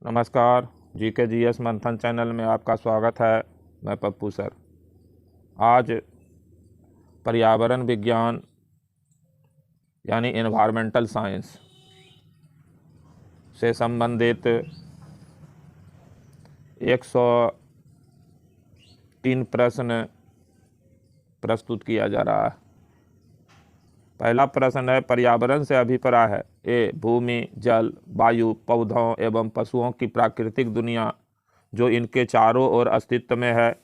नमस्कार। GK GS मंथन channel में आपका स्वागत है। मैं पप्पू सर। आज पर्यावरण विज्ञान यानी एनवायरमेंटल साइंस से संबंधित 103 प्रश्न प्रस्तुत किया जा रहा है। पहला प्रश्न है, पर्यावरण से अभिप्राय है ए भूमि, जल, वायु, पौधों एवं पशुओं की प्राकृतिक दुनिया जो इनके चारों ओर अस्तित्व में है।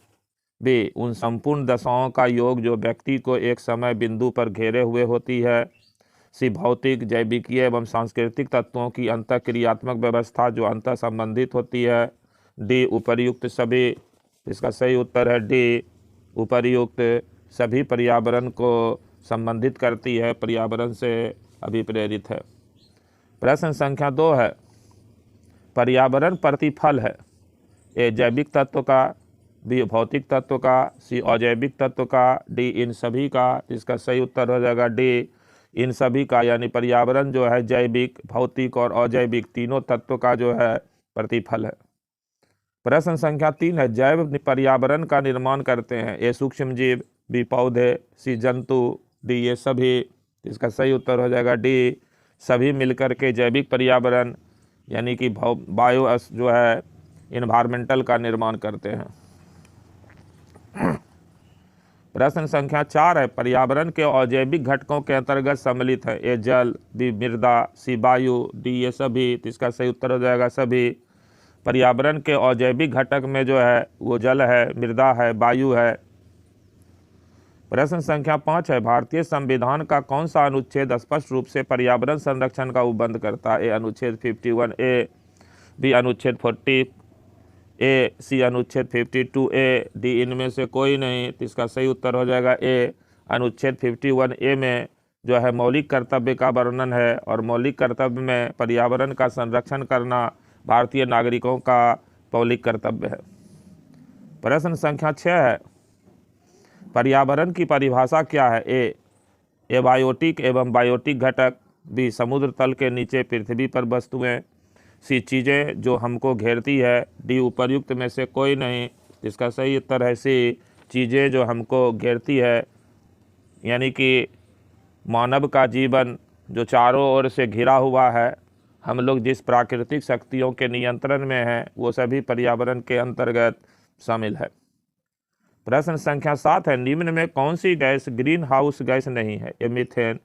बी उन संपूर्ण दशाओं का योग जो व्यक्ति को एक समय बिंदु पर घेरे हुए होती है। सी भौतिक, जैविकीय एवं सांस्कृतिक तत्वों की अंतःक्रियात्मक व्यवस्था जो अंतर संबंधित होती है। डी उपर्युक्त सभी। इसका सही उत्तर है डी उपर्युक्त सभी पर्यावरण को संबंधित करती है, पर्यावरण से अभिप्रेरित है। प्रश्न संख्या 2 है, पर्यावरण प्रतिफल है ए जैविक तत्व का, बी भौतिक तत्व का, सी अजैविक तत्व का, डी इन सभी का। इसका सही उत्तर हो जाएगा डी इन सभी का, यानी पर्यावरण जो है जैविक, भौतिक और अजैविक तीनों तत्व का जो है प्रतिफल है। प्रश्न संख्या 3 है, जैव पर्यावरण का निर्माण करते हैं ए सूक्ष्म जीव, बी पौधे, सी जंतु, डी ये सभी। इसका सही उत्तर हो जाएगा डी सभी मिलकर के जैविक पर्यावरण यानी कि बायो जो है इन्वायरमेंटल का निर्माण करते हैं। प्रश्न संख्या 4 है, पर्यावरण के अजैविक घटकों के अंतर्गत सम्मिलित है ए जल, बी मृदा, सी वायु, डी ये सभी। इसका सही उत्तर हो जाएगा सभी। पर्यावरण के अजैविक घटक में जो है वो जल है, मृदा है, वायु है। प्रश्न संख्या 5 है, भारतीय संविधान का कौन सा अनुच्छेद स्पष्ट रूप से पर्यावरण संरक्षण का उपबंध करता है ए अनुच्छेद 51 ए, बी अनुच्छेद 40 ए, सी अनुच्छेद 52 ए, डी इनमें से कोई नहीं। तो इसका सही उत्तर हो जाएगा ए अनुच्छेद 51 ए में जो है मौलिक कर्तव्य का वर्णन है और मौलिक कर्तव्य में पर्यावरण का संरक्षण करना भारतीय नागरिकों का मौलिक कर्तव्य है। प्रश्न संख्या 6 है, पर्यावरण की परिभाषा क्या है ए एबायोटिक एवं बायोटिक घटक, बी समुद्र तल के नीचे पृथ्वी पर वस्तुएं, सी चीज़ें जो हमको घेरती है, डी उपर्युक्त में से कोई नहीं। इसका सही उत्तर है सी चीज़ें जो हमको घेरती है, यानी कि मानव का जीवन जो चारों ओर से घिरा हुआ है, हम लोग जिस प्राकृतिक शक्तियों के नियंत्रण में हैं वो सभी पर्यावरण के अंतर्गत शामिल है। प्रश्न संख्या 7 है, निम्न में कौन सी गैस ग्रीन हाउस गैस नहीं है A methane,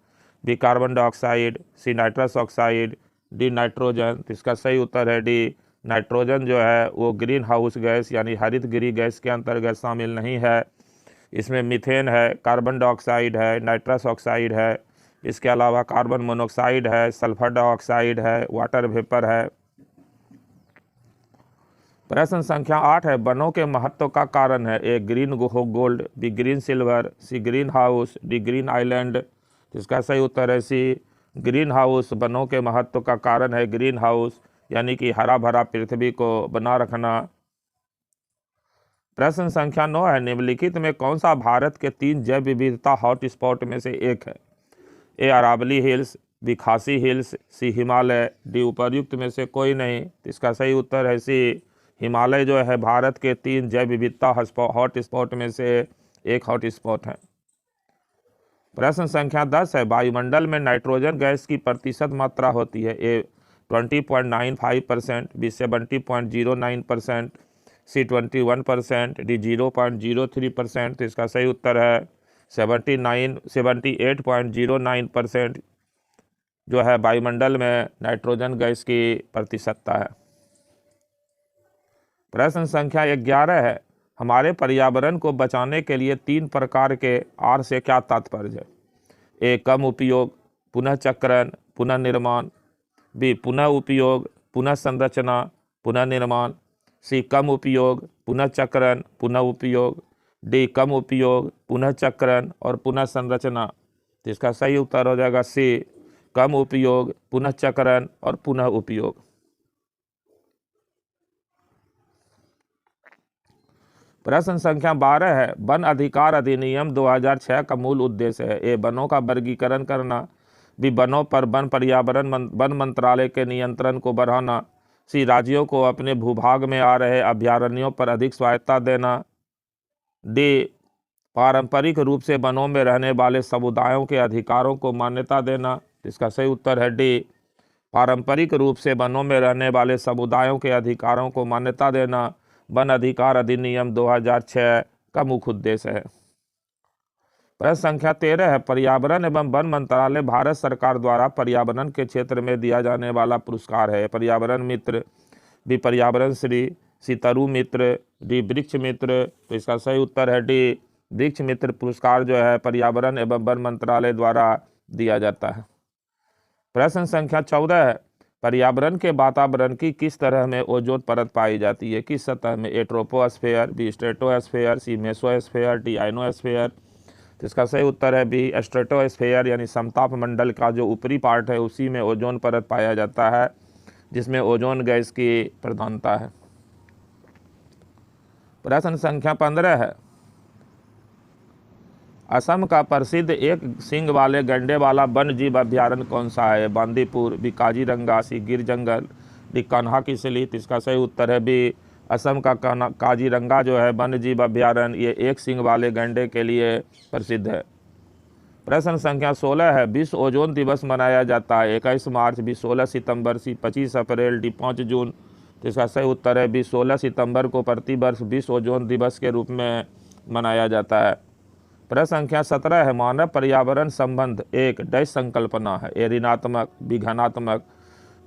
B carbon dioxide, C nitrous oxide, D nitrogen. इसका सही उत्तर है डी नाइट्रोजन जो है वो ग्रीन हाउस गैस यानी हरित गृह गैस के अंतर्गत शामिल नहीं है। इसमें मीथेन है, कार्बन डाइऑक्साइड है, नाइट्रस ऑक्साइड है, इसके अलावा कार्बन मोनोऑक्साइड है, सल्फर डाइऑक्साइड है, वाटर वेपर है। प्रश्न संख्या 8 है, वनों के महत्व का कारण है A green gold, B green silver, C green house, D green island. इसका सही उत्तर है सी ग्रीन हाउस। वनों के महत्व का कारण है ग्रीन हाउस यानी कि हरा भरा पृथ्वी को बना रखना। प्रश्न संख्या 9 है, निम्नलिखित में कौन सा भारत के 3 जैव विविधता हॉटस्पॉट में से एक है ए अरावली हिल्स, बी खासी हिल्स, सी हिमालय, डी उपर्युक्त में से कोई नहीं। इसका सही उत्तर है सी हिमालय जो है भारत के 3 जैव विविधता हॉटस्पॉट में से एक हॉटस्पॉट है। प्रश्न संख्या 10 है, वायुमंडल में नाइट्रोजन गैस की प्रतिशत मात्रा होती है ए 20.95%, बी 70.09%, सी 21%, डी 0.03%। इसका सही उत्तर है 78.09% जो है वायुमंडल में नाइट्रोजन गैस की प्रतिशतता है। प्रश्न संख्या 11 है, हमारे पर्यावरण को बचाने के लिए 3 प्रकार के आर से क्या तात्पर्य है ए कम उपयोग, पुनः चक्रण, पुनः निर्माण, बी पुनः उपयोग, पुनः संरचना, पुनः निर्माण, सी कम उपयोग, पुनः चक्रण, पुनः उपयोग, डी कम उपयोग, पुनः चक्रण और पुनः संरचना। जिसका सही उत्तर हो जाएगा सी कम उपयोग, पुनः चक्रण और पुनः उपयोग। प्रश्न संख्या 12 है, वन अधिकार अधिनियम 2006 का मूल उद्देश्य है ए वनों का वर्गीकरण करना, बी वनों पर वन पर्यावरण वन मंत्रालय के नियंत्रण को बढ़ाना, सी राज्यों को अपने भूभाग में आ रहे अभयारण्यों पर अधिक स्वायत्ता देना। डी पारंपरिक रूप से वनों में रहने वाले समुदायों के अधिकारों को मान्यता देना। इसका सही उत्तर है डी पारंपरिक रूप से वनों में रहने वाले समुदायों के अधिकारों को मान्यता देना वन अधिकार अधिनियम 2006 का मुख्य उद्देश्य है। प्रश्न संख्या 13 है, पर्यावरण एवं वन मंत्रालय भारत सरकार द्वारा पर्यावरण के क्षेत्र में दिया जाने वाला पुरस्कार है। पर्यावरण मित्र, बी पर्यावरण श्री, सी तरु मित्र, डी वृक्ष मित्र। तो इसका सही उत्तर है डी वृक्ष मित्र पुरस्कार जो है पर्यावरण एवं वन मंत्रालय द्वारा दिया जाता है। प्रश्न संख्या 14 है, पर्यावरण के वातावरण की किस तरह में ओजोन परत पाई जाती है? किस सतह में? ए ट्रोपोस्फेयर, बी स्ट्रेटोस्फेयर, सी मेसोस्फेयर, डी आइनोस्फेयर। तो इसका सही उत्तर है बी स्ट्रेटोस्फेयर, यानी समताप मंडल का जो ऊपरी पार्ट है उसी में ओजोन परत पाया जाता है, जिसमें ओजोन गैस की प्रधानता है। प्रश्न संख्या 15 है, असम का प्रसिद्ध एक सींग वाले गंडे वाला वन्य जीव अभ्यारण्य कौन सा है? बांदीपुर, बी काजीरंगा, सी गिर जंगल, डी कान्हा किसली। इसका सही उत्तर है बी असम का काजीरंगा जो है वन्य जीव अभ्यारण्य, ये एक सींग वाले गंडे के लिए प्रसिद्ध है। प्रश्न संख्या 16 है, विश्व ओजोन दिवस मनाया जाता है 21 मार्च, बी 16 सितंबर, सी 25 अप्रैल, डी 5 जून। तो इसका सही उत्तर है बी 16 सितंबर को प्रतिवर्ष विश्व ओजोन दिवस के रूप में मनाया जाता है। प्रश्न संख्या 17 है, मानव पर्यावरण संबंध एक डैश संकल्पना है? ए ऋणात्मक, बी घनात्मक,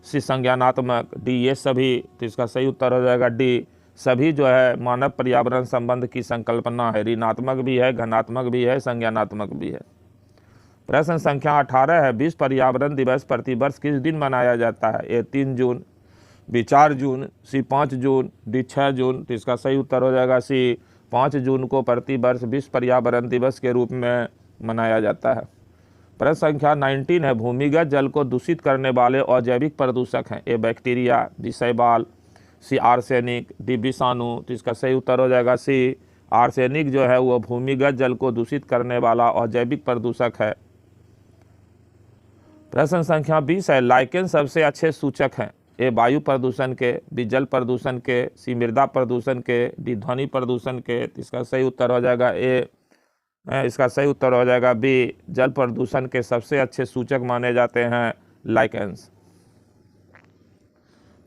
सी संज्ञानात्मक, डी ये सभी। तो इसका सही उत्तर हो जाएगा डी सभी जो है मानव पर्यावरण संबंध की संकल्पना है। ऋणात्मक भी है, घनात्मक भी है, संज्ञानात्मक भी है। प्रश्न संख्या 18 है, विश्व पर्यावरण दिवस प्रतिवर्ष किस दिन मनाया जाता है? ए 3 जून, बी 4 जून, सी 5 जून, डी 6 जून। तो इसका सही उत्तर हो जाएगा सी 5 जून को प्रतिवर्ष विश्व पर्यावरण दिवस के रूप में मनाया जाता है। प्रश्न संख्या 19 है, भूमिगत जल को दूषित करने वाले अजैविक प्रदूषक हैं? ए बैक्टीरिया, बी शैवाल, सी आर्सेनिक, डी विषाणु। तो इसका सही उत्तर हो जाएगा सी आर्सेनिक जो है वो भूमिगत जल को दूषित करने वाला अजैविक प्रदूषक है। प्रश्न संख्या 20 है, लाइकेन सबसे अच्छे सूचक हैं? ए वायु प्रदूषण के, बी जल प्रदूषण के, सी मृदा प्रदूषण के, डी ध्वनि प्रदूषण के। इसका सही उत्तर हो जाएगा इसका सही उत्तर हो जाएगा बी जल प्रदूषण के सबसे अच्छे सूचक माने जाते हैं लाइकेन्स।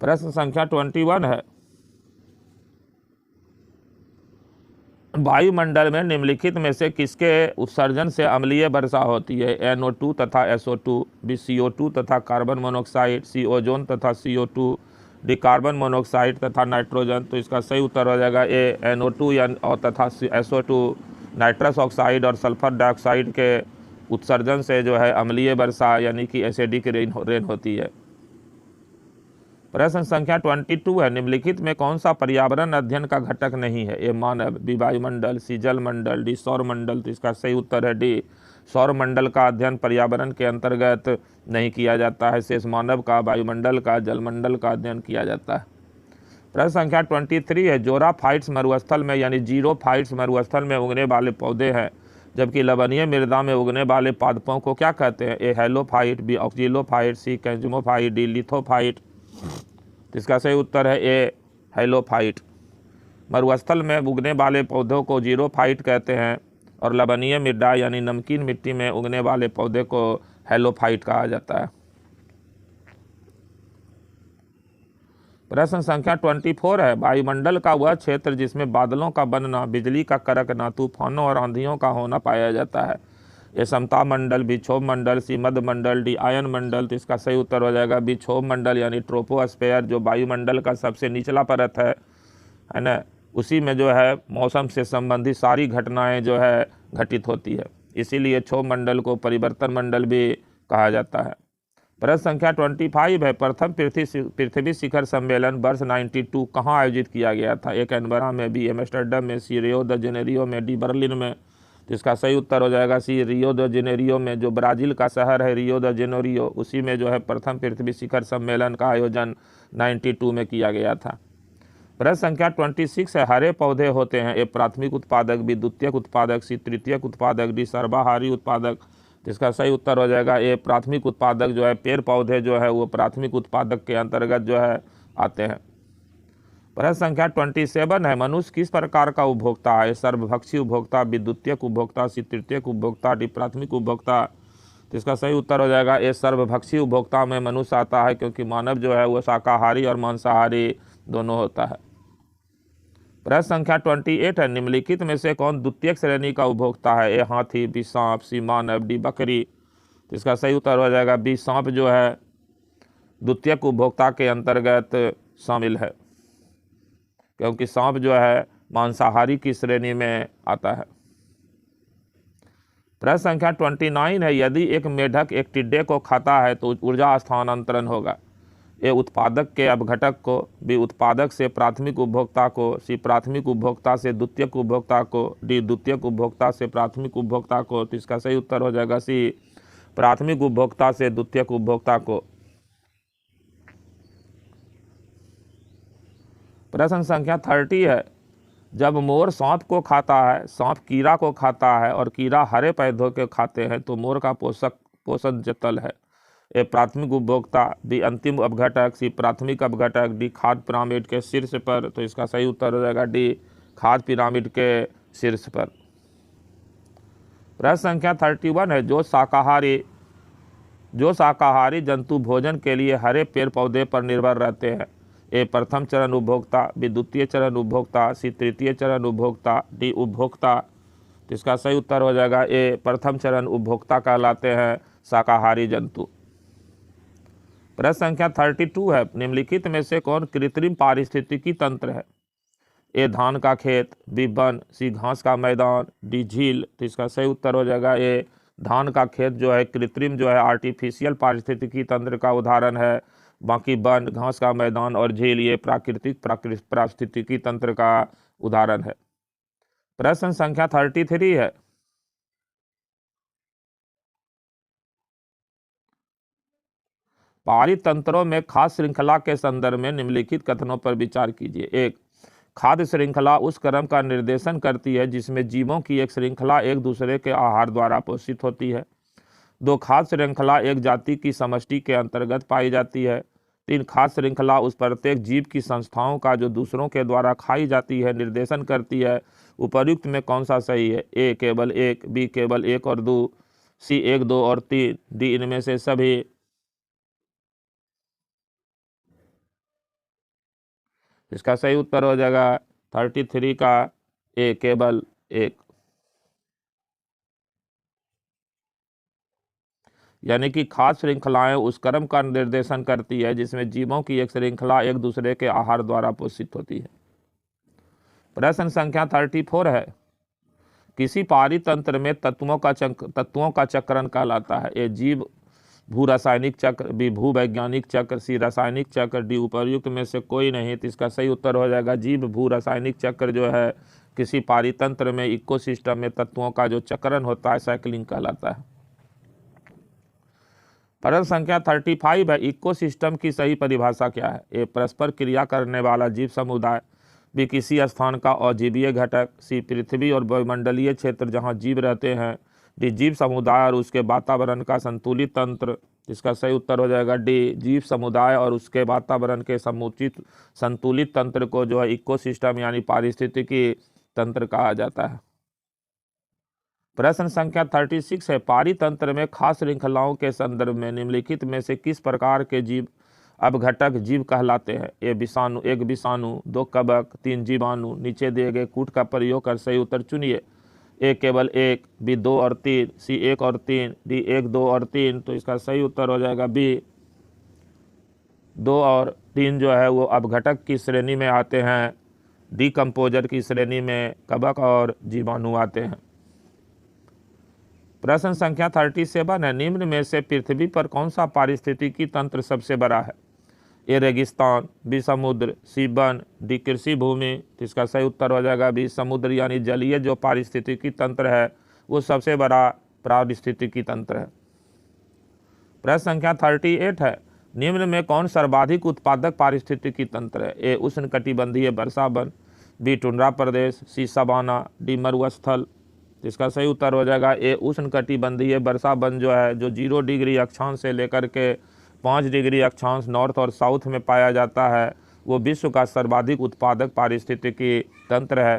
प्रश्न संख्या 21 है, वायुमंडल में निम्नलिखित में से किसके उत्सर्जन से अम्लीय वर्षा होती है? NO2 तथा SO2, बी CO2 तथा कार्बन मोनोऑक्साइड, सी ओजोन तथा CO2, डी कार्बन मोनोऑक्साइड तथा नाइट्रोजन। तो इसका सही उत्तर हो जाएगा ए NO2 और तथा SO2 नाइट्रस ऑक्साइड और सल्फर डाइऑक्साइड के उत्सर्जन से जो है अम्लीय वर्षा यानी कि एसिडिक रेन होती है। प्रश्न संख्या 22 है, निम्नलिखित में कौन सा पर्यावरण अध्ययन का घटक नहीं है? ए मानव, बी वायुमंडल, सी जलमंडल, डी सौरमंडल। तो इसका सही उत्तर है डी सौरमंडल का अध्ययन पर्यावरण के अंतर्गत नहीं किया जाता है। शेष मानव का, वायुमंडल का, जलमंडल का अध्ययन किया जाता है। प्रश्न संख्या 23 है, जोराफाइट्स मरुस्थल में यानी जीरोफाइट्स मरुस्थल में उगने वाले पौधे हैं, जबकि लवणीय मृदा में उगने वाले पादपों को क्या कहते हैं? ए हेलोफाइट, बी ऑक्जिलोफाइट, सी कैंजुमोफाइट, डी लिथोफाइट। तो इसका सही उत्तर है ए हेलोफाइट। मरुस्थल में उगने वाले पौधों को जीरोफाइट कहते हैं और लवणीय मृदा यानी नमकीन मिट्टी में उगने वाले पौधे को हेलोफाइट कहा जाता है। प्रश्न संख्या 24 है, वायुमंडल का वह क्षेत्र जिसमें बादलों का बनना, बिजली का कड़कना, तूफानों और आंधियों का होना पाया जाता है? ये समताप मंडल, बी क्षोभ मंडल, सी मध्य मंडल, डी आयन मंडल। तो इसका सही उत्तर हो जाएगा बी क्षोभ मंडल यानी ट्रोपोस्फेयर, जो वायुमंडल का सबसे निचला परत है ना, उसी में जो है मौसम से संबंधित सारी घटनाएं जो है घटित होती है, इसीलिए क्षोभ मंडल को परिवर्तन मंडल भी कहा जाता है। प्रश्न संख्या 25 है, प्रथम पृथ्वी शिखर सम्मेलन वर्ष 92 कहाँ आयोजित किया गया था? ए कैनबरा में, बी एम्स्टर्डम में, सी रियो द जेनेरियो में, डी बर्लिन में। तो इसका सही उत्तर हो जाएगा सी रियो द जेनेरियो में, जो ब्राज़ील का शहर है रियो द जेनेरियो, उसी में जो है प्रथम पृथ्वी शिखर सम्मेलन का आयोजन 92 में किया गया था। प्रश्न संख्या 26 है, हरे पौधे होते हैं? ए प्राथमिक उत्पादक, बी द्वितीयक उत्पादक, सी तृतीयक उत्पादक, डी सर्वाहारी उत्पादक। तो इसका सही उत्तर हो जाएगा ए प्राथमिक उत्पादक। जो है पेड़ पौधे जो है वो प्राथमिक उत्पादक के अंतर्गत जो है आते हैं। प्रश्न संख्या 27 है, मनुष्य किस प्रकार का उपभोक्ता है? सर्वभक्षी उपभोक्ता, विद्युतीयक उपभोक्ता, तृतीयक उपभोक्ता, प्राथमिक उपभोक्ता। तो इसका सही उत्तर हो जाएगा ये सर्वभक्षी उपभोक्ता में मनुष्य आता है, क्योंकि मानव जो है वो शाकाहारी और मांसाहारी दोनों होता है। प्रश्न संख्या 28 है, निम्नलिखित में से कौन द्वितीयक श्रेणी का उपभोक्ता है? ए हाथी, बी सांप, सी मानव, डी बकरी। तो इसका सही उत्तर हो जाएगा बी सांप जो है द्वितीयक उपभोक्ता के अंतर्गत शामिल है, क्योंकि सांप जो है मांसाहारी की श्रेणी में आता है। प्रश्न संख्या 29 है, यदि एक मेढक एक टिड्डे को खाता है तो ऊर्जा स्थानांतरण होगा। ए उत्पादक के अपघटक को, बी उत्पादक से प्राथमिक उपभोक्ता को, सी प्राथमिक उपभोक्ता से द्वितीयक उपभोक्ता को, डी द्वितीयक उपभोक्ता से प्राथमिक उपभोक्ता को। तो इसका सही उत्तर हो जाएगा सी प्राथमिक उपभोक्ता से द्वितीयक उपभोक्ता को। प्रश्न संख्या 30 है, जब मोर सांप को खाता है, सांप कीड़ा को खाता है और कीड़ा हरे पौधों के खाते हैं तो मोर का पोषण जतल है। ए प्राथमिक उपभोक्ता, बी अंतिम अपघटक, सी प्राथमिक अपघटक, डी खाद्य पिरामिड के शीर्ष पर। तो इसका सही उत्तर हो जाएगा डी खाद्य पिरामिड के शीर्ष पर। प्रश्न संख्या 31 है, जो शाकाहारी जंतु भोजन के लिए हरे पेड़ पौधे पर निर्भर रहते हैं। ए प्रथम चरण उपभोक्ता, बी द्वितीय चरण उपभोक्ता, सी तृतीय चरण उपभोक्ता, डी उपभोक्ता। तो इसका सही उत्तर हो जाएगा ए प्रथम चरण उपभोक्ता कहलाते हैं शाकाहारी जंतु। प्रश्न संख्या 32 है, निम्नलिखित में से कौन कृत्रिम पारिस्थितिकी तंत्र है? ए धान का खेत, बी वन, सी घास का मैदान, डी झील। तो इसका सही उत्तर हो जाएगा ए धान का खेत जो है कृत्रिम जो है आर्टिफिशियल पारिस्थितिकी तंत्र का उदाहरण है। बाकी वन, घास का मैदान और झील ये प्राकृतिक पारिस्थितिकी तंत्र का उदाहरण है। प्रश्न संख्या 33 है, पारितंत्रों में खाद्य श्रृंखला के संदर्भ में निम्नलिखित कथनों पर विचार कीजिए। एक, खाद्य श्रृंखला उस क्रम का निर्देशन करती है जिसमें जीवों की एक श्रृंखला एक दूसरे के आहार द्वारा पोषित होती है। दो, खाद्य श्रृंखला एक जाति की समष्टि के अंतर्गत पाई जाती है। तीन, खाद्य श्रृंखला उस प्रत्येक जीव की संस्थाओं का जो दूसरों के द्वारा खाई जाती है निर्देशन करती है। उपर्युक्त में कौन सा सही है? ए केवल एक, बी केवल एक और दो, सी एक, दो और तीन, डी इनमें से सभी। इसका सही उत्तर हो जाएगा 33 का ए केवल एक, यानी कि खाद्य श्रृंखलाएं उस क्रम का निर्देशन करती है जिसमें जीवों की एक श्रृंखला एक दूसरे के आहार द्वारा पोषित होती है। प्रश्न संख्या 34 है, किसी पारितंत्र में तत्वों का चक्रण कहलाता है। ए जीव भू रासायनिक चक्र, बी भू वैज्ञानिक चक्र, सी रासायनिक चक्र, डी उपर्युक्त में से कोई नहीं। तो इसका सही उत्तर हो जाएगा जीव भू रासायनिक चक्र जो है किसी पारितंत्र में इकोसिस्टम में तत्वों का जो चक्रण होता है साइक्लिंग कहलाता है। प्रश्न संख्या 35 है, इकोसिस्टम की सही परिभाषा क्या है? ए परस्पर क्रिया करने वाला जीव समुदाय, बी किसी स्थान का अजीवीय घटक, सी पृथ्वी और वायुमंडलीय क्षेत्र जहाँ जीव रहते हैं, डी जीव समुदाय और उसके वातावरण का संतुलित तंत्र। इसका सही उत्तर हो जाएगा डी जीव समुदाय और उसके वातावरण के समुचित संतुलित तंत्र को जो है इकोसिस्टम यानी पारिस्थितिकी तंत्र कहा जाता है। प्रश्न संख्या 36 है, पारितंत्र में खाद्य श्रृंखलाओं के संदर्भ में निम्नलिखित में से किस प्रकार के जीव अपघटक जीव कहलाते हैं? ए विषाणु, एक विषाणु, दो कवक, तीन जीवाणु। नीचे दिए गए कूट का प्रयोग कर सही उत्तर चुनिए। ए केवल एक, बी दो और तीन, सी एक और तीन, डी एक, दो और तीन। तो इसका सही उत्तर हो जाएगा बी दो और तीन जो है वो अपघटक की श्रेणी में आते हैं, डीकम्पोजर की श्रेणी में कवक और जीवाणु आते हैं। प्रश्न संख्या 37 है, निम्न में से पृथ्वी पर कौन सा पारिस्थितिकी तंत्र सबसे बड़ा है? ए रेगिस्तान, बी समुद्र, सी वन, डी कृषि भूमि। तो इसका सही उत्तर हो जाएगा बी समुद्र यानी जलीय जो पारिस्थितिकी तंत्र है वो सबसे बड़ा पारिस्थितिकी तंत्र है। प्रश्न संख्या 38 है, निम्न में कौन सर्वाधिक उत्पादक पारिस्थितिकी तंत्र है? ए उष्णकटिबंधीय वर्षा वन, बी टुंड्रा प्रदेश, सी सवाना, डी मरुस्थल। इसका सही उत्तर हो जाएगा ए उष्णकटिबंधीय वर्षा वन जो है जो 0 डिग्री अक्षांश से लेकर के 5 डिग्री अक्षांश नॉर्थ और साउथ में पाया जाता है वो विश्व का सर्वाधिक उत्पादक पारिस्थितिकी तंत्र है।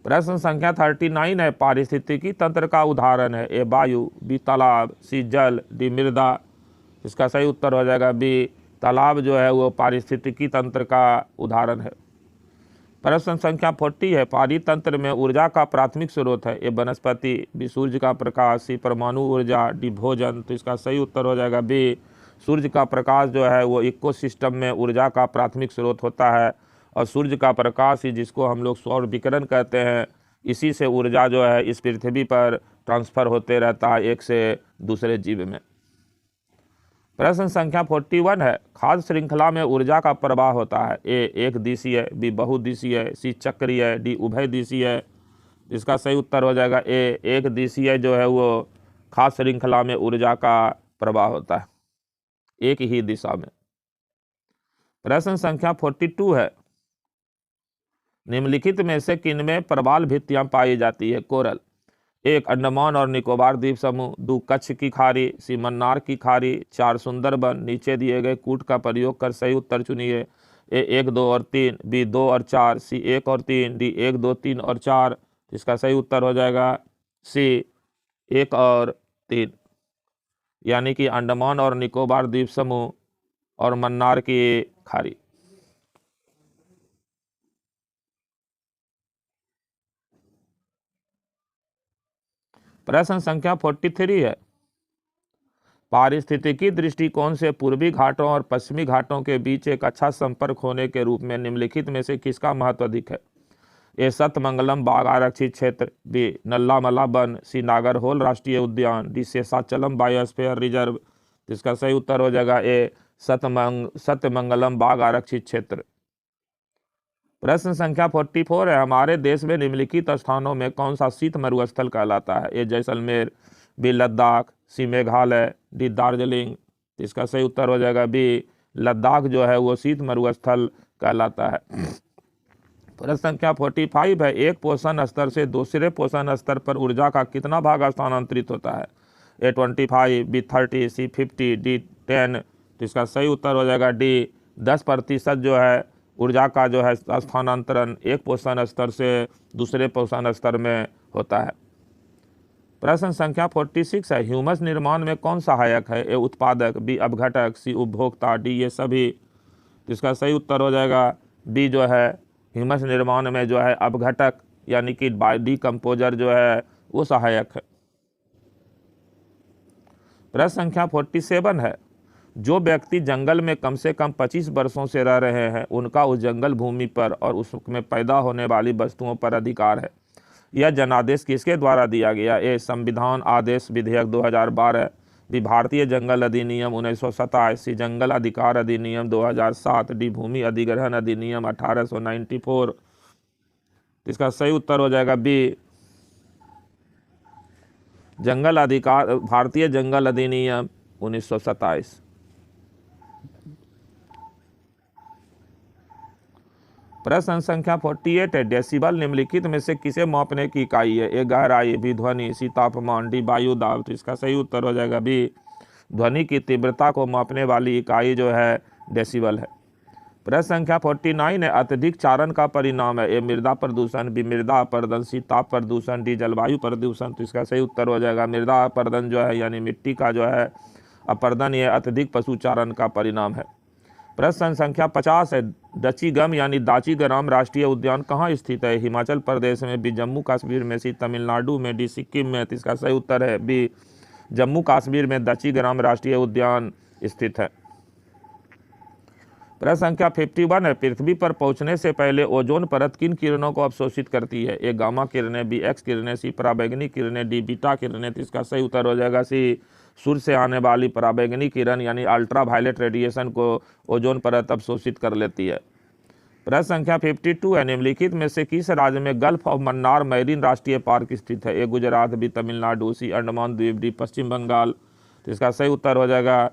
प्रश्न संख्या 39 है, पारिस्थितिकी तंत्र का उदाहरण है। ए वायु, बी तालाब, सी जल, डी मृदा। इसका सही उत्तर हो जाएगा बी तालाब जो है वो पारिस्थितिकी तंत्र का उदाहरण है। प्रश्न संख्या 40 है, पारितंत्र में ऊर्जा का प्राथमिक स्रोत है। ए वनस्पति, बी सूर्य का प्रकाश, सी परमाणु ऊर्जा, डी भोजन। तो इसका सही उत्तर हो जाएगा बी सूर्य का प्रकाश जो है वो इकोसिस्टम में ऊर्जा का प्राथमिक स्रोत होता है, और सूर्य का प्रकाश ही जिसको हम लोग सौर विकिरण कहते हैं, इसी से ऊर्जा जो है इस पृथ्वी पर ट्रांसफर होते रहता है एक से दूसरे जीव में। प्रश्न संख्या 41 है, खाद्य श्रृंखला में ऊर्जा का प्रवाह होता है। ए एक दिशीय, बी बहुदिशीय, सी चक्रीय, डी उभय दिशीय। इसका सही उत्तर हो जाएगा ए एक दिशीय जो है वो खाद्य श्रृंखला में ऊर्जा का प्रवाह होता है, एक ही दिशा में। प्रश्न संख्या 42 है, निम्नलिखित में से किनमें प्रवाल भित्तियां पाई जाती है। कोरल, एक अंडमान और निकोबार द्वीप समूह, दो कच्छ की खाड़ी, सी मन्नार की खाड़ी, चार सुंदरबन। नीचे दिए गए कूट का प्रयोग कर सही उत्तर चुनिए। ए 1, 2 और 3, बी 2 और 4, सी 1 और 3, डी 1, 2, 3 और 4। इसका सही उत्तर हो जाएगा सी 1 और 3, यानी कि अंडमान और निकोबार द्वीप समूह और मन्नार की खाड़ी। प्रश्न संख्या 43 है, पारिस्थितिकी दृष्टिकोण से पूर्वी घाटों और पश्चिमी घाटों के बीच एक अच्छा संपर्क होने के रूप में निम्नलिखित में से किसका महत्व अधिक है। ए सतमंगलम बाघ आरक्षित क्षेत्र, बी नल्लामला वन, सी नागरहोल राष्ट्रीय उद्यान, डी शेषाचलम बायोस्फीयर रिजर्व। इसका सही उत्तर हो जाएगा ए सतमंगलम बाघ आरक्षित क्षेत्र। प्रश्न संख्या 44 है, हमारे देश में निम्नलिखित स्थानों में कौन सा शीत मरुस्थल कहलाता है। ए जैसलमेर, बी लद्दाख, सी मेघालय, डी दार्जिलिंग। इसका सही उत्तर हो जाएगा बी लद्दाख जो है वो शीत मरुस्थल कहलाता है। प्रश्न संख्या 45 है, एक पोषण स्तर से दूसरे पोषण स्तर पर ऊर्जा का कितना भाग स्थानांतरित होता है। ए 25, बी 30, सी 50, डी 10। तो इसका सही उत्तर हो जाएगा डी 10% जो है ऊर्जा का जो है स्थानांतरण एक पोषण स्तर से दूसरे पोषण स्तर में होता है। प्रश्न संख्या 46 है, ह्यूमस निर्माण में कौन सहायक है। ए उत्पादक, बी अपघटक, सी उपभोक्ता, डी ये सभी। इसका सही उत्तर हो जाएगा बी जो है ह्यूमस निर्माण में जो है अपघटक यानी कि डीकम्पोजर जो है वो सहायक है। प्रश्न संख्या 47 है, जो व्यक्ति जंगल में कम से कम 25 वर्षों से रह रहे हैं उनका उस जंगल भूमि पर और उसमें पैदा होने वाली वस्तुओं पर अधिकार है। यह जनादेश किसके द्वारा दिया गया। ए संविधान आदेश विधेयक 2012, बी भारतीय जंगल अधिनियम 1927, सी जंगल अधिकार अधिनियम 2007, डी भूमि अधिग्रहण अधिनियम 1894। इसका सही उत्तर हो जाएगा बी जंगल अधिकार भारतीय जंगल अधिनियम 1927। प्रश्न संख्या 48 है, डेसिबल निम्नलिखित में से किसे मापने की इकाई है। ए गहराई, बी ध्वनि, सी तापमान, डी वायु दाब। तो इसका सही उत्तर हो जाएगा बी ध्वनि की तीव्रता को मापने वाली इकाई जो है डेसिबल है। प्रश्न संख्या 49 है, अत्यधिक चारण का परिणाम है। ए मृदा प्रदूषण, बी मृदा अपरदन, सी ताप प्रदूषण, डी जलवायु प्रदूषण। तो इसका सही उत्तर हो जाएगा मृदा अपरदन जो है यानी मिट्टी का जो है अपरदन ये अत्यधिक पशुचारण का परिणाम है। प्रश्न संख्या 50 है, दचीगम यानी दाचीग्राम राष्ट्रीय उद्यान कहाँ स्थित है। हिमाचल प्रदेश में, बी जम्मू कश्मीर में, सी तमिलनाडु में, डी सिक्किम में। तो इसका सही उत्तर है बी जम्मू कश्मीर में दचीग्राम राष्ट्रीय उद्यान स्थित है। प्रश्न संख्या 51 है, पृथ्वी पर पहुंचने से पहले ओजोन परत किन किरणों को अवशोषित करती है। ए गामा किरणें, बी एक्स किरणें, सी पराबैंगनी किरणें, डी बीटा किरणें। तो इसका सही उत्तर हो जाएगा सी सूर्य से आने वाली पराबैंगनी किरण यानी अल्ट्रा वायलेट रेडिएशन को ओजोन परत अवशोषित कर लेती है। प्रश्न संख्या 52 है, निम्नलिखित में से किस राज्य में गल्फ ऑफ मन्नार मैरीन राष्ट्रीय पार्क स्थित है। ए गुजरात, बी तमिलनाडु, सी अंडमान द्वीप, डी पश्चिम बंगाल। तो इसका सही उत्तर हो जाएगा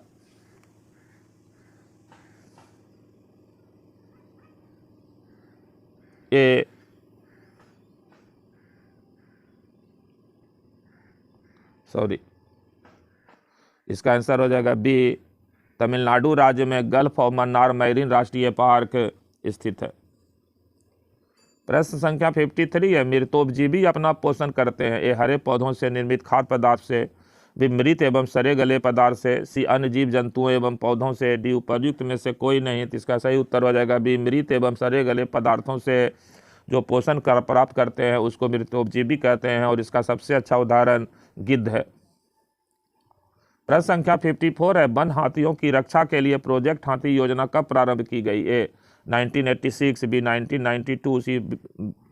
ए इसका आंसर हो जाएगा बी तमिलनाडु राज्य में गल्फ ऑफ मन्नार मैरीन राष्ट्रीय पार्क स्थित है। प्रश्न संख्या 53 है, मृतोपजीवी अपना पोषण करते हैं। ए हरे पौधों से निर्मित खाद्य पदार्थ से, बी मृत एवं सड़े गले पदार्थ से, सी अन्य जीव जंतुओं एवं पौधों से, डी उपर्युक्त में से कोई नहीं। तो इसका सही उत्तर हो जाएगा बी मृत एवं सड़े गले पदार्थों से जो पोषण प्राप्त करते हैं उसको मृतोपजीवी कहते हैं, और इसका सबसे अच्छा उदाहरण गिद्ध है। प्रश्न संख्या 54 है, वन हाथियों की रक्षा के लिए प्रोजेक्ट हाथी योजना कब प्रारंभ की गई। ए 1986, बी 1992, सी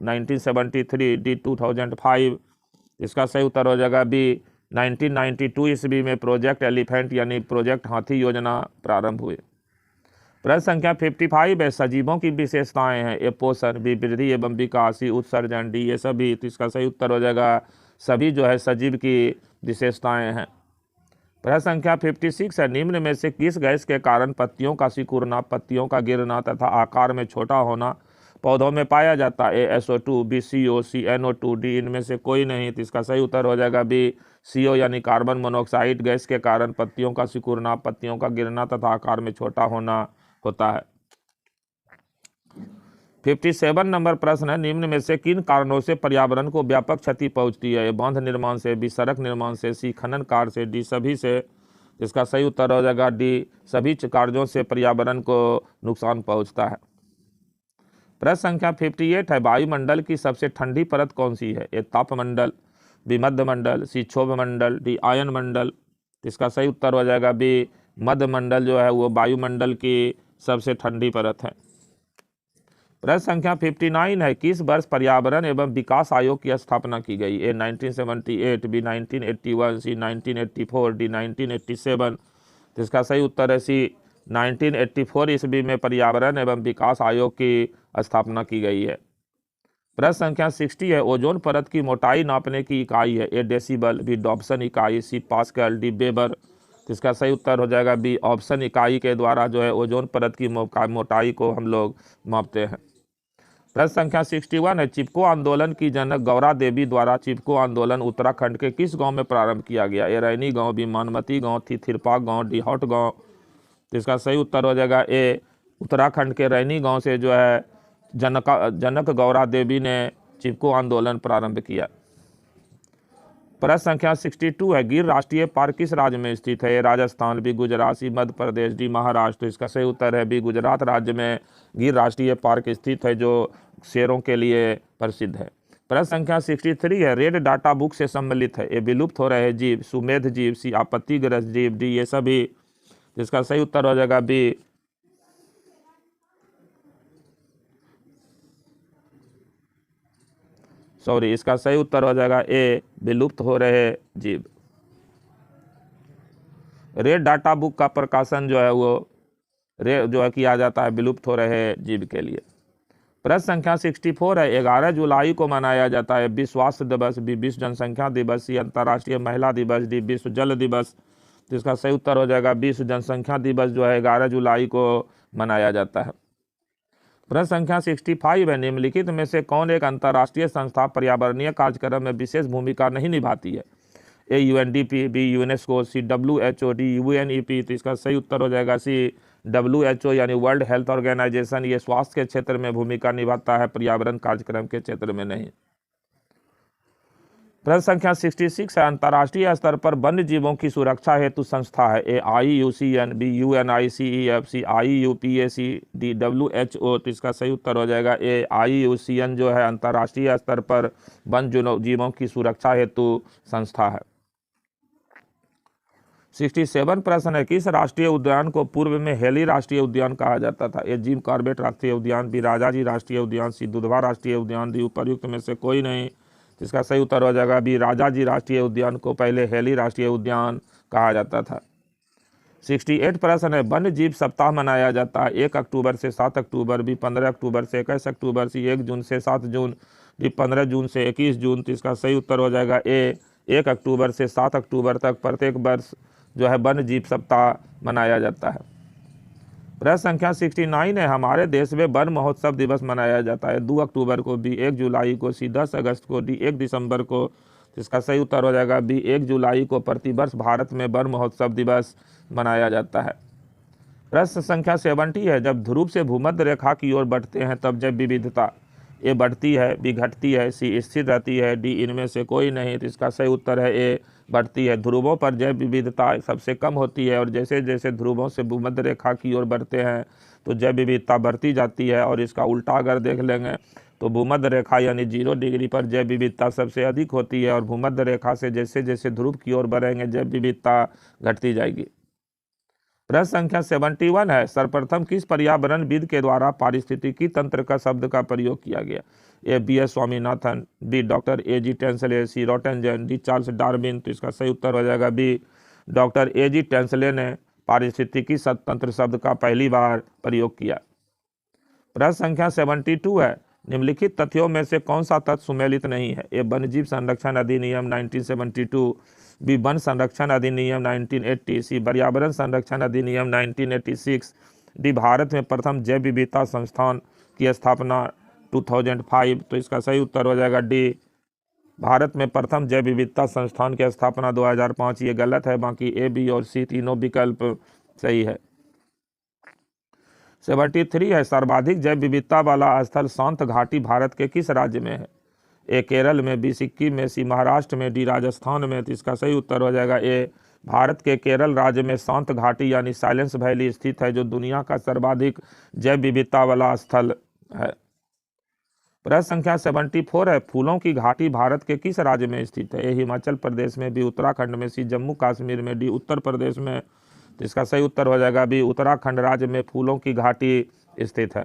1973, डी 2005। इसका सही उत्तर हो जाएगा बी 1992 ईस्वी में प्रोजेक्ट एलिफेंट यानी प्रोजेक्ट हाथी योजना प्रारंभ हुई। प्रश्न संख्या 55 है, सजीवों की विशेषताएं हैं। ए पोषण, बी वृद्धि एवं विकास, सी उत्सर्जन, डी ये सभी। तो इसका सही उत्तर हो जाएगा सभी जो है सजीव की विशेषताएं हैं। प्रश्न संख्या 56 है, निम्न में से किस गैस के कारण पत्तियों का सिकुड़ना, पत्तियों का गिरना तथा आकार में छोटा होना पौधों में पाया जाता है। ए SO2, बी CO, सी NO2, डी इनमें से कोई नहीं। तो इसका सही उत्तर हो जाएगा बी CO यानी कार्बन मोनोऑक्साइड गैस के कारण पत्तियों का सिकुड़ना, पत्तियों का गिरना तथा आकार में छोटा होना होता है। 57 नंबर प्रश्न है, निम्न में से किन कारणों से पर्यावरण को व्यापक क्षति पहुंचती है। बांध निर्माण से, बी सड़क निर्माण से, सी खनन कार्य से, डी सभी से। इसका सही उत्तर हो जाएगा डी सभी कार्यों से पर्यावरण को नुकसान पहुंचता है। प्रश्न संख्या 58 है, वायुमंडल की सबसे ठंडी परत कौन सी है। ए तापमंडल, बी मध्यमंडल, सी क्षोभमंडल, डी आयन मंडल। इसका सही उत्तर हो जाएगा बी मध्यमंडल जो है वो वायुमंडल की सबसे ठंडी परत है। प्रश्न संख्या 59 है, किस वर्ष पर्यावरण एवं विकास आयोग की स्थापना की गई। ए 1978, बी 1981, सी 1984, डी 1987। तो इसका सही उत्तर है सी 1984 ईस्वी में पर्यावरण एवं विकास आयोग की स्थापना की गई है। प्रश्न संख्या 60 है, ओजोन परत की मोटाई नापने की इकाई है। ए डेसिबल, बी डॉप्सन इकाई, सी पास्कल, डी वेबर। तो इसका सही उत्तर हो जाएगा बी ऑप्शन इकाई के द्वारा जो है ओजोन परत की मोटाई को हम लोग मापते हैं। प्रश्न संख्या 61 है, चिपको आंदोलन की जनक गौरा देवी द्वारा चिपको आंदोलन उत्तराखंड के किस गांव में प्रारंभ किया गया। ए रैनी गांव, बी मानमती गांव, थिरपाक गांव, डी हॉट गांव। तो इसका सही उत्तर हो जाएगा ए उत्तराखंड के रैनी गांव से जो है जनक गौरा देवी ने चिपको आंदोलन प्रारंभ किया। प्रश्न संख्या 62 है, गिर राष्ट्रीय पार्क किस राज्य में स्थित है। राजस्थान, बी गुजरात, सी मध्य प्रदेश, डी महाराष्ट्र। तो इसका सही उत्तर है बी गुजरात राज्य में गिर राष्ट्रीय पार्क स्थित है जो शेरों के लिए प्रसिद्ध है। प्रश्न संख्या 63 है, रेड डाटा बुक से सम्मिलित है। ए विलुप्त हो रहे जीव, सुमेध जीव, सी आपत्तिग्रस्त जीव, डी ये सभी। इसका सही उत्तर हो जाएगा बी इसका सही उत्तर हो जाएगा ए विलुप्त हो रहे जीव। रेड डाटा बुक का प्रकाशन जो है वो किया जाता है विलुप्त हो रहे जीव के लिए। प्रश्न संख्या 64 है, 11 जुलाई को मनाया जाता है विश्व स्वास्थ्य दिवस, बी विश्व जनसंख्या दिवस, सी अंतर्राष्ट्रीय महिला दिवस, डी विश्व जल दिवस। तो इसका सही उत्तर हो जाएगा विश्व जनसंख्या दिवस जो है 11 जुलाई को मनाया जाता है। प्रश्न संख्या 65 है, निम्नलिखित में से कौन एक अंतर्राष्ट्रीय संस्था पर्यावरणीय कार्यक्रम में विशेष भूमिका नहीं निभाती है। A UNDP, B UNESCO, C WHO, D UNEP। तो इसका सही उत्तर हो जाएगा सी WHO यानी वर्ल्ड हेल्थ ऑर्गेनाइजेशन। ये स्वास्थ्य के क्षेत्र में भूमिका निभाता है, पर्यावरण कार्यक्रम के क्षेत्र में नहीं। प्रश्न संख्या 66 है, अंतर्राष्ट्रीय स्तर पर वन्य जीवों की सुरक्षा हेतु संस्था है। A IUCN, B UNICEF, C IUPAC, D WHO। तो इसका सही उत्तर हो जाएगा ए IUCN जो है अंतर्राष्ट्रीय स्तर पर वन्य जीवों की सुरक्षा हेतु संस्था है। 67 प्रश्न है, किस राष्ट्रीय उद्यान को पूर्व में हेली राष्ट्रीय उद्यान कहा जाता था। ए जिम कॉर्बेट राष्ट्रीय उद्यान, बी राजाजी राष्ट्रीय उद्यान, सी दुधवा राष्ट्रीय उद्यान, डी उपर्युक्त में से कोई नहीं। इसका सही उत्तर हो जाएगा बी राजाजी राष्ट्रीय उद्यान को पहले हेली राष्ट्रीय उद्यान कहा जाता था। 68 प्रश्न है, वन्य जीव सप्ताह मनाया जाता है। 1 अक्टूबर से 7 अक्टूबर, बी 15 अक्टूबर से 21 अक्टूबर, सी 1 जून से 7 जून, डी 15 जून से 21 जून। तो इसका सही उत्तर हो जाएगा ए 1 अक्टूबर से 7 अक्टूबर तक प्रत्येक वर्ष जो है वन्य जीव सप्ताह मनाया जाता है। प्रश्न संख्या 69 है, हमारे देश में वन महोत्सव दिवस मनाया जाता है। 2 अक्टूबर को, बी 1 जुलाई को, सी 10 अगस्त को, डी 1 दिसंबर को। इसका सही उत्तर हो जाएगा बी 1 जुलाई को प्रतिवर्ष भारत में वन महोत्सव दिवस मनाया जाता है। प्रश्न संख्या 70 है, जब ध्रुव से भूमध्य रेखा की ओर बढ़ते हैं तब जैव विविधता ए बढ़ती है, बी घटती है, सी स्थिर रहती है, डी इनमें से कोई नहीं। तो इसका सही उत्तर है ए बढ़ती है। ध्रुवों पर जैव विविधता सबसे कम होती है और जैसे जैसे ध्रुवों से भूमध्य रेखा की ओर बढ़ते हैं तो जैव विविधता बढ़ती जाती है। और इसका उल्टा अगर देख लेंगे तो भूमध्य रेखा यानी 0 डिग्री पर जैव विविधता सबसे अधिक होती है और भूमध्य रेखा से जैसे जैसे ध्रुव की ओर बढ़ेंगे जैव विविधता घटती जाएगी। प्रश्न संख्या 71 है, सर्वप्रथम किस पर्यावरणविद के द्वारा पारिस्थितिकी तंत्र का शब्द का प्रयोग किया गया? A B S Swaminathan, B doctor A G Tansley, C रॉटनजन, डी चार्ल्स डार्विन। तो इसका सही उत्तर हो जाएगा B doctor A G Tansley ने पारिस्थितिकी तंत्र शब्द का पहली बार प्रयोग किया। प्रश्न संख्या 72 है, निम्नलिखित तथ्यों में से कौन सा तथ्य सुमेलित नहीं है? ए वन्यजीव संरक्षण अधिनियम 1972, बी वन संरक्षण अधिनियम 1980, सी पर्यावरण संरक्षण अधिनियम 1986, डी भारत में प्रथम जैव विविधता संस्थान की स्थापना 2005। तो इसका सही उत्तर हो जाएगा डी भारत में प्रथम जैव विविधता संस्थान की स्थापना 2005। ये गलत है, बाकी ए बी और सी तीनों विकल्प सही है। 73 है, सर्वाधिक जैव विविधता वाला स्थल शांत घाटी भारत के किस राज्य में है? ए केरल में, बी सिक्किम में, सी महाराष्ट्र में, डी राजस्थान में। तो इसका सही उत्तर हो जाएगा ए भारत के केरल राज्य में शांत घाटी यानी साइलेंस वैली स्थित है जो दुनिया का सर्वाधिक जैव विविधता वाला स्थल है। प्रश्न संख्या 74 है, फूलों की घाटी भारत के किस राज्य में स्थित है? ए हिमाचल प्रदेश में, बी उत्तराखंड में, सी जम्मू कश्मीर में, डी उत्तर प्रदेश में। तो इसका सही उत्तर हो जाएगा बी उत्तराखंड राज्य में फूलों की घाटी स्थित है।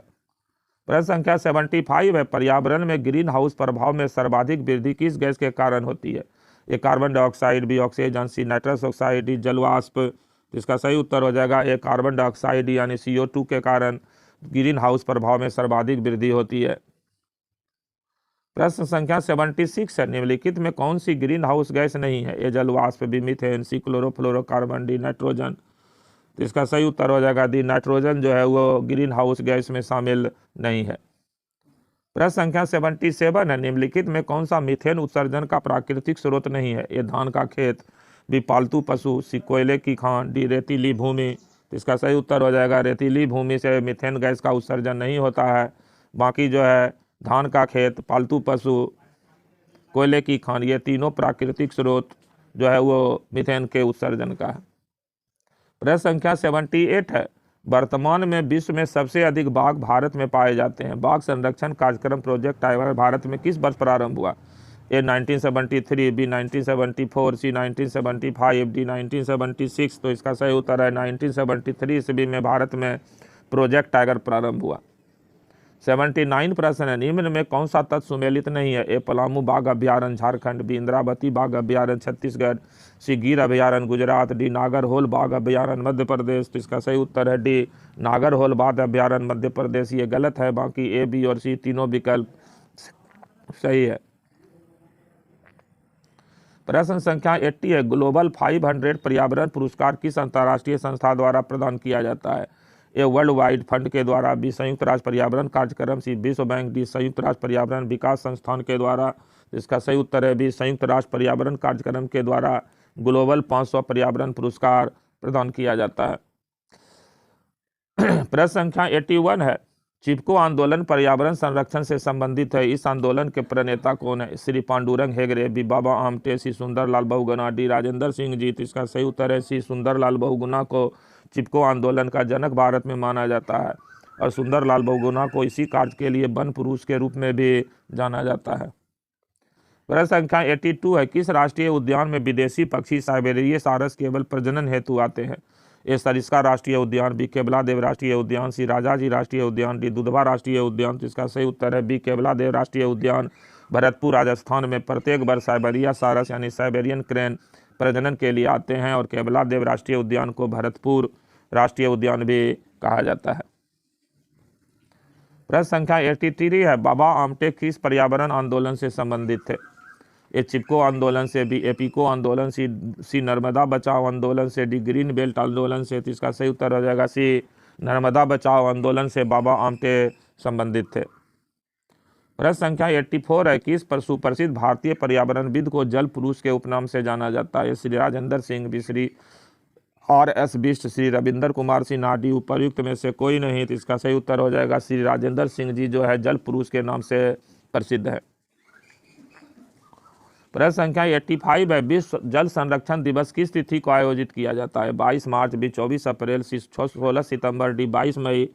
प्रश्न संख्या 75 है, पर्यावरण में ग्रीन हाउस प्रभाव में सर्वाधिक वृद्धि किस गैस के कारण होती है? ए कार्बन डाइऑक्साइड, बी ऑक्सीजन, सी नाइट्रस ऑक्साइड, डी जल वाष्प। तो इसका सही उत्तर हो जाएगा ए कार्बन डाइऑक्साइड यानी CO2 के कारण ग्रीन हाउस प्रभाव में सर्वाधिक वृद्धि होती है। प्रश्न संख्या 76 है, निम्नलिखित में कौन सी ग्रीन हाउस गैस नहीं है? ए जल वाष्प, B methane, C chlorofluorocarbon, D nitrogen. तो इसका सही उत्तर हो जाएगा दी नाइट्रोजन जो है वो ग्रीन हाउस गैस में शामिल नहीं है। प्रश्न संख्या 77 है, निम्नलिखित में कौन सा मीथेन उत्सर्जन का प्राकृतिक स्रोत नहीं है? ए धान का खेत, बी पालतू पशु, सी कोयले की खान, डी रेतीली भूमि। तो इसका सही उत्तर हो जाएगा रेतीली भूमि से मीथेन गैस का उत्सर्जन नहीं होता है। बाकी जो है धान का खेत, पालतू पशु, कोयले की खान, ये तीनों प्राकृतिक स्रोत जो है वो मीथेन के उत्सर्जन का है। प्रश्न संख्या 78 है, वर्तमान में विश्व में सबसे अधिक बाघ भारत में पाए जाते हैं। बाघ संरक्षण कार्यक्रम प्रोजेक्ट टाइगर भारत में किस वर्ष प्रारंभ हुआ? ए 1973, बी 1974, सी 1975, डी 1976। तो इसका सही उत्तर है 1973 ईस्वी में भारत में प्रोजेक्ट टाइगर प्रारंभ हुआ। 79 प्रश्न है, निम्न में कौन सा तत्व सुमेलित नहीं है? ए पलामू बाघ अभ्यारण्य झारखंड, बी इंद्रावती बाघ अभ्यारण्य छत्तीसगढ़, सी गिर अभ्यारण्य गुजरात, डी नागरहोल बाघ अभ्यारण्य मध्य प्रदेश। तो इसका सही उत्तर है डी नागरहोल बाघ अभ्यारण्य मध्य प्रदेश। ये गलत है, बाकी ए बी और सी तीनों विकल्प सही है। प्रश्न संख्या 80 है, ग्लोबल 500 पर्यावरण पुरस्कार किस अंतर्राष्ट्रीय संस्था द्वारा प्रदान किया जाता है? ए वर्ल्ड वाइड फंड के द्वारा, बी संयुक्त राष्ट्र पर्यावरण कार्यक्रम, सी विश्व बैंक, डी संयुक्त राष्ट्र पर्यावरण विकास संस्थान के द्वारा। इसका सही उत्तर है बी संयुक्त राष्ट्र पर्यावरण कार्यक्रम के द्वारा ग्लोबल 500 पर्यावरण पुरस्कार प्रदान किया जाता है। प्रश्न संख्या 81 है, चिपको आंदोलन पर्यावरण संरक्षण से संबंधित है। इस आंदोलन के प्रणेता कौन है? श्री पांडुरंग हेगड़े, बी बाबा आमटे, सी सुंदरलाल बहुगुणा, डी राजेंद्र सिंह जी। तो इसका सही उत्तर है सी सुंदरलाल बहुगुणा को चिपको आंदोलन का जनक भारत में माना जाता है और सुंदरलाल बहुगुणा को इसी कार्य के लिए वन पुरुष के रूप में भी जाना जाता है। प्रश्न संख्या 82 है, किस राष्ट्रीय उद्यान में विदेशी पक्षी साइबेरिया सारस केवल प्रजनन हेतु आते हैं? ए सरिस्का राष्ट्रीय उद्यान, बी केवलादेव राष्ट्रीय उद्यान, सी राजाजी राष्ट्रीय उद्यान, डी दुधवा राष्ट्रीय उद्यान। तो इसका सही उत्तर है बी केवलादेव राष्ट्रीय उद्यान भरतपुर राजस्थान में प्रत्येक वर्ष साइबेरिया सारस यानी साइबेरियन क्रेन प्रजनन के लिए आते हैं और केवलादेव राष्ट्रीय उद्यान को भरतपुर राष्ट्रीय उद्यान भी कहा जाता है। प्रश्न संख्या 83 है, बाबा आमटे किस पर्यावरण आंदोलन से संबंधित थे? ए चिपको आंदोलन से, बी एपीको आंदोलन, सी नर्मदा बचाओ आंदोलन से, डी ग्रीन बेल्ट आंदोलन से। तो इसका सही उत्तर हो जाएगा सी नर्मदा बचाओ आंदोलन से बाबा आमटे संबंधित थे। प्रश्न संख्या 84 है, किस सुप्रसिद्ध भारतीय पर्यावरणविद को जल पुरुष के उपनाम से जाना जाता है? Shri Rajendra Singh, B Shri RS Bisht, Shri Ravindra Kumar Sinha, D उपर्युक्त में से कोई नहीं। तो इसका सही उत्तर हो जाएगा श्री राजेंद्र सिंह जी जो है जल पुरुष के नाम से प्रसिद्ध है। प्रश्न संख्या 85 है, विश्व जल संरक्षण दिवस किस तिथि को आयोजित किया जाता है? 22 मार्च, बी 24 अप्रैल, सी 16 सितंबर, डी 22 मई।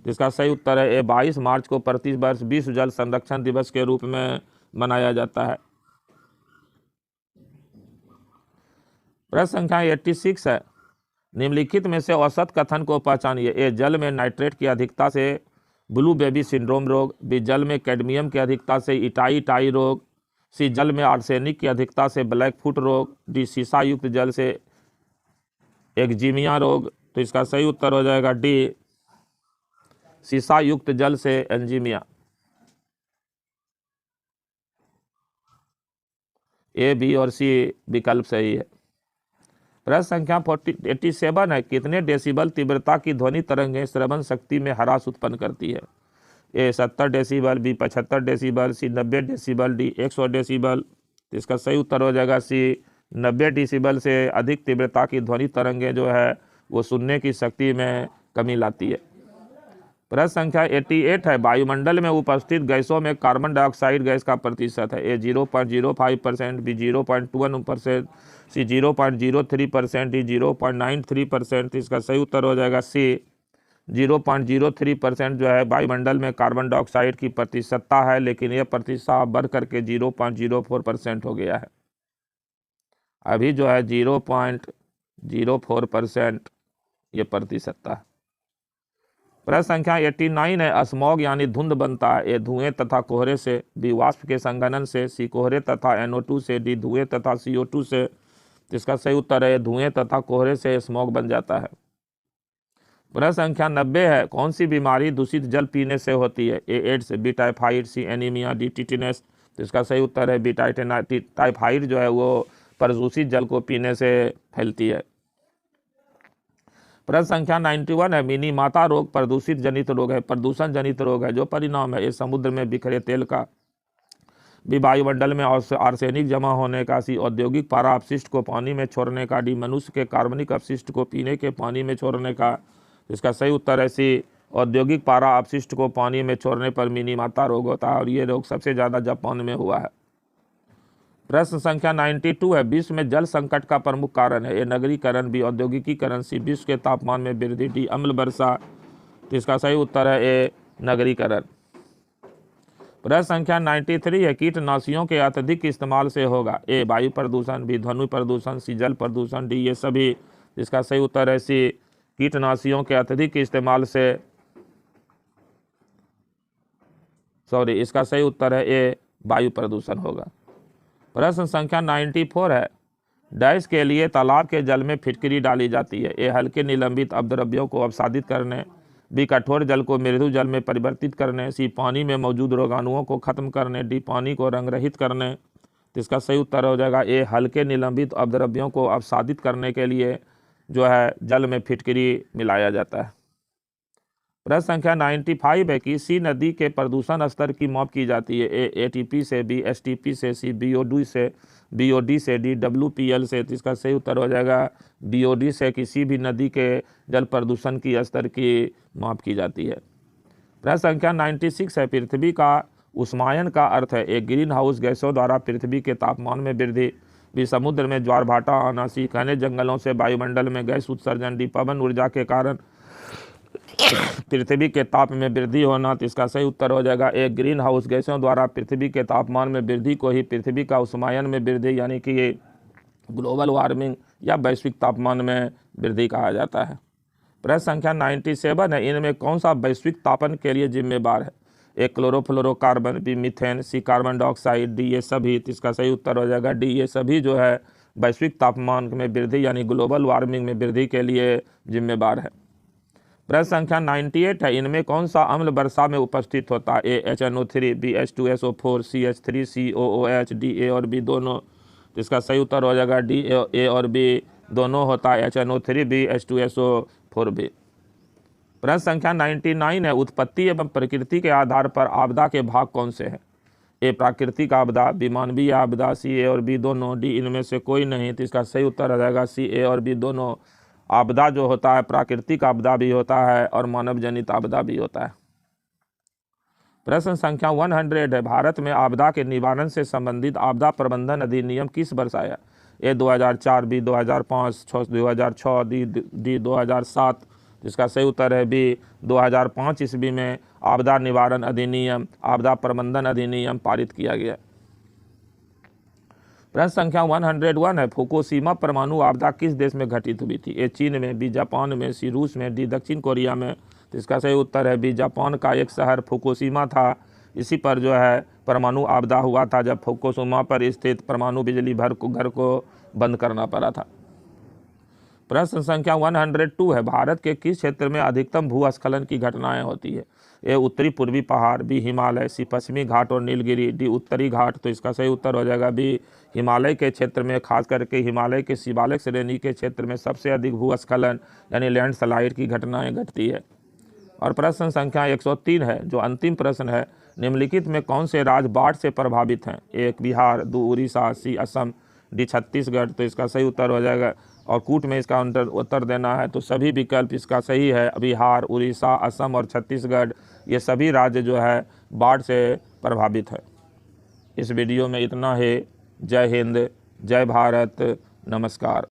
जिसका सही उत्तर है ए 22 मार्च को प्रति वर्ष विश्व जल संरक्षण दिवस के रूप में मनाया जाता है। प्रश्न संख्या 86 है, निम्नलिखित में से औसत कथन को पहचानिए। ए जल में नाइट्रेट की अधिकता से ब्लू बेबी सिंड्रोम रोग, बी जल में कैडमियम की अधिकता से इटाई रोग, सी जल में आर्सेनिक की अधिकता से ब्लैक फुट रोग, डी सीसा युक्त जल से एक्जीमिया रोग। तो इसका सही उत्तर हो जाएगा डी सीसा युक्त जल से एंजीमिया। ए, बी और सी विकल्प सही है। प्रश्न संख्या 87 है, कितने डेसिबल तीव्रता की ध्वनि तरंगें श्रवण शक्ति में ह्रास उत्पन्न करती है? ए 70 डेसिबल, बी 75 डेसिबल, सी 90 डेसिबल, डी 100 डेसिबल। इसका सही उत्तर हो जाएगा सी 90 डेसिबल से अधिक तीव्रता की ध्वनि तरंगें जो है वो सुनने की शक्ति में कमी लाती है। प्रश्न संख्या 88 है, वायुमंडल में उपस्थित गैसों में कार्बन डाइऑक्साइड गैस का प्रतिशत है? ए 0.05%, बी 0.21%, सी 0.03%, डी 0.93%। इसका सही उत्तर हो जाएगा सी 0.03% जो है वायुमंडल में कार्बन डाइऑक्साइड की प्रतिशतता है, लेकिन यह प्रतिशत बढ़ करके 0.04% हो गया है। अभी जो है 0.04% ये प्रतिशतता है। प्रश्न संख्या 89 है, स्मॉग यानी धुंध बनता है? ए धुएं तथा कोहरे से, बी वाष्प के संघनन से, सी कोहरे तथा NO2 से, डी धुएं तथा CO2 से। इसका सही उत्तर है धुएं तथा कोहरे से स्मॉग बन जाता है। प्रश्न संख्या 90 है, कौन सी बीमारी दूषित जल पीने से होती है? ए एड्स, बी टाइफाइड, सी एनीमिया, डी टिटेनस। तो इसका सही उत्तर है बी टाइफाइड जो है वो प्रदूषित जल को पीने से फैलती है। प्रश्न संख्या 91 है, मिनी माता रोग प्रदूषित जनित रोग है, प्रदूषण जनित रोग है जो परिणाम है? ए समुद्र में बिखरे तेल का, बी वायुमंडल में आर्सेनिक जमा होने का, सी औद्योगिक पारा अपशिष्ट को पानी में छोड़ने का, डी मनुष्य के कार्बनिक अपशिष्ट को पीने के पानी में छोड़ने का। इसका सही उत्तर है सी औद्योगिक पारा अपशिष्ट को पानी में छोड़ने पर मिनी माता रोग होता है और ये रोग सबसे ज़्यादा जापान में हुआ है। प्रश्न संख्या 92 है, विश्व में जल संकट का प्रमुख कारण है? ए नगरीकरण, बी औद्योगिकीकरण, सी विश्व के तापमान में वृद्धि, डी अम्ल वर्षा। तो इसका सही उत्तर है ए नगरीकरण। प्रश्न संख्या 93 है, कीटनाशियों के अत्यधिक इस्तेमाल से होगा? ए वायु प्रदूषण, बी ध्वनि प्रदूषण, सी जल प्रदूषण, डी ये सभी। इसका सही उत्तर है सी कीटनाशियों के अत्यधिक इस्तेमाल से इसका सही उत्तर है ए वायु प्रदूषण होगा। प्रश्न संख्या 94 है, डैश के लिए तालाब के जल में फिटकरी डाली जाती है? ए हल्के निलंबित अपद्रव्यों को अपसादित करने, बी कठोर जल को मृदु जल में परिवर्तित करने, सी पानी में मौजूद रोगाणुओं को खत्म करने, डी पानी को रंगरहित करने। तो इसका सही उत्तर हो जाएगा ए हल्के निलंबित अपद्रव्यों को अपसादित करने के लिए जो है जल में फिटकरी मिलाया जाता है। प्रश्न संख्या 95 है, किसी नदी के प्रदूषण स्तर की माप की जाती है? ए ATP से, बी STP से, सी BOD से, डी WPL से। तो इसका सही उत्तर हो जाएगा BOD से किसी भी नदी के जल प्रदूषण की स्तर की माप की जाती है। प्रश्न संख्या 96 है, पृथ्वी का उष्मायन का अर्थ है? ए ग्रीन हाउस गैसों द्वारा पृथ्वी के तापमान में वृद्धि, बी समुद्र में ज्वार भाटा आना, सी घने जंगलों से वायुमंडल में गैस उत्सर्जन, डी पवन ऊर्जा के कारण पृथ्वी के ताप में वृद्धि होना। तो इसका सही उत्तर हो जाएगा एक ग्रीन हाउस गैसों द्वारा पृथ्वी के तापमान में वृद्धि को ही पृथ्वी का उष्मायन में वृद्धि यानी कि ये ग्लोबल वार्मिंग या वैश्विक तापमान में वृद्धि कहा जाता है। प्रश्न संख्या 97 है, इनमें कौन सा वैश्विक तापन के लिए जिम्मेदार है? ए क्लोरोफ्लोरोकार्बन, बी मीथेन, सी कार्बन डाइऑक्साइड, डी ये सभी। तो इसका सही उत्तर हो जाएगा डी ये सभी जो है वैश्विक तापमान में वृद्धि यानी ग्लोबल वार्मिंग में वृद्धि के लिए जिम्मेदार है। प्रश्न संख्या 98 है, इनमें कौन सा अम्ल वर्षा में उपस्थित होता है? ए HNO3, B H2SO4, C H3COOH, D A और बी दोनों। तो इसका सही उत्तर हो जाएगा डी ए और बी दोनों होता है, HNO3 बी H2SO4 बी। प्रश्न संख्या 99 है, उत्पत्ति एवं प्रकृति के आधार पर आपदा के भाग कौन से हैं? ए प्राकृतिक आपदा, बी मानवीय आपदा, सी ए और बी दोनों, डी इनमें से कोई नहीं। तो इसका सही उत्तर हो जाएगा सी ए और बी दोनों आपदा जो होता है प्राकृतिक आपदा भी होता है और मानव जनित आपदा भी होता है। प्रश्न संख्या 100 है, भारत में आपदा के निवारण से संबंधित आपदा प्रबंधन अधिनियम किस वर्ष आया? ए 2004, बी 2005, 2006, डी 2007। जिसका सही उत्तर है बी 2005 ईस्वी में आपदा निवारण अधिनियम, आपदा प्रबंधन अधिनियम पारित किया गया। प्रश्न संख्या 101 है, फुकुशिमा परमाणु आपदा किस देश में घटित हुई थी? ए चीन में, बी जापान में, सी रूस में, डी दक्षिण कोरिया में। तो इसका सही उत्तर है बी जापान का एक शहर फुकुशिमा था, इसी पर जो है परमाणु आपदा हुआ था, जब फुकुशिमा पर स्थित परमाणु बिजली घर को बंद करना पड़ा था। प्रश्न संख्या 102 है, भारत के किस क्षेत्र में अधिकतम भूस्खलन की घटनाएं होती है? ए उत्तरी पूर्वी पहाड़, बी हिमालय, सी पश्चिमी घाट और नीलगिरी, डी उत्तरी घाट। तो इसका सही उत्तर हो जाएगा बी हिमालय के क्षेत्र में, खास करके हिमालय के शिवालिक श्रेणी के क्षेत्र में सबसे अधिक भूस्खलन यानी लैंडस्लाइड की घटनाएं घटती है। और प्रश्न संख्या 103 है, जो अंतिम प्रश्न है, निम्नलिखित में कौन से राज्य बाढ़ से प्रभावित हैं? ए बिहार, दो उड़ीसा, सी असम, डी छत्तीसगढ़। तो इसका सही उत्तर हो जाएगा, और कूट में इसका उत्तर देना है, तो सभी विकल्प इसका सही है। बिहार, उड़ीसा, असम और छत्तीसगढ़, ये सभी राज्य जो है बाढ़ से प्रभावित है। इस वीडियो में इतना ही। जय हिंद, जय भारत, नमस्कार।